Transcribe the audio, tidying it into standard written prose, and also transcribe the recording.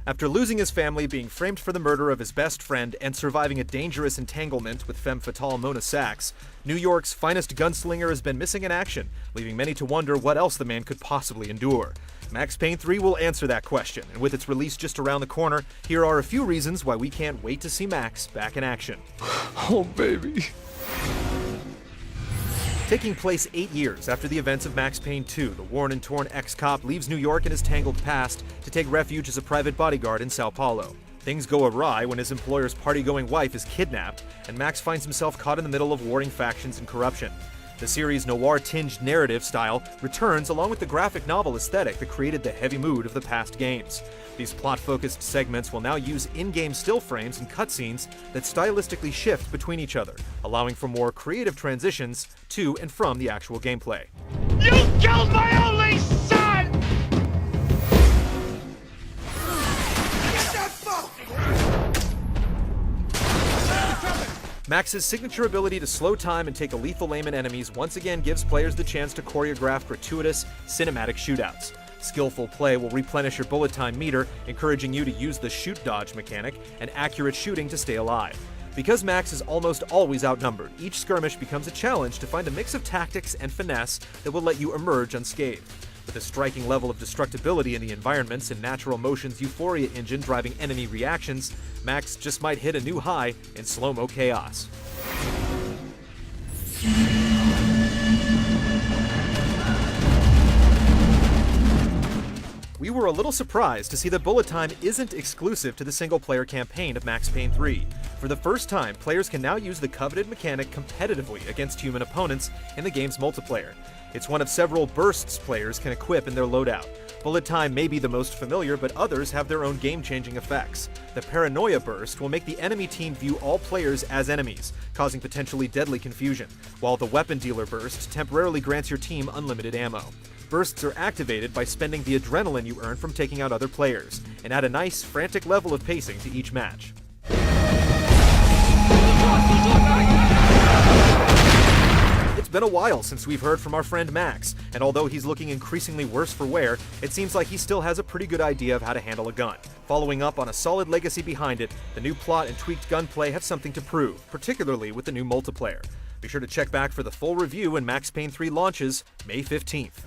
After losing his family, being framed for the murder of his best friend, and surviving a dangerous entanglement with femme fatale Mona Sachs, New York's finest gunslinger has been missing in action, leaving many to wonder what else the man could possibly endure. Max Payne 3 will answer that question, and with its release just around the corner, here are a few reasons why we can't wait to see Max back in action. Oh, baby. Taking place 8 years after the events of Max Payne 2, the worn and torn ex-cop leaves New York and his tangled past to take refuge as a private bodyguard in Sao Paulo. Things go awry when his employer's party-going wife is kidnapped, and Max finds himself caught in the middle of warring factions and corruption. The series' noir-tinged narrative style returns along with the graphic novel aesthetic that created the heavy mood of the past games. These plot-focused segments will now use in-game still frames and cutscenes that stylistically shift between each other, allowing for more creative transitions to and from the actual gameplay. You killed my only son! Get that fuck! Max's signature ability to slow time and take a lethal aim at enemies once again gives players the chance to choreograph gratuitous, cinematic shootouts. Skillful play will replenish your bullet time meter, encouraging you to use the shoot-dodge mechanic and accurate shooting to stay alive. Because Max is almost always outnumbered, each skirmish becomes a challenge to find a mix of tactics and finesse that will let you emerge unscathed. With a striking level of destructibility in the environments and Natural Motion's Euphoria engine driving enemy reactions, Max just might hit a new high in slow-mo chaos. We were a little surprised to see that bullet time isn't exclusive to the single-player campaign of Max Payne 3. For the first time, players can now use the coveted mechanic competitively against human opponents in the game's multiplayer. It's one of several bursts players can equip in their loadout. Bullet time may be the most familiar, but others have their own game-changing effects. The Paranoia Burst will make the enemy team view all players as enemies, causing potentially deadly confusion, while the Weapon Dealer Burst temporarily grants your team unlimited ammo. Bursts are activated by spending the adrenaline you earn from taking out other players, and add a nice, frantic level of pacing to each match. It's been a while since we've heard from our friend Max, and although he's looking increasingly worse for wear, it seems like he still has a pretty good idea of how to handle a gun. Following up on a solid legacy behind it, the new plot and tweaked gunplay have something to prove, particularly with the new multiplayer. Be sure to check back for the full review when Max Payne 3 launches May 15th.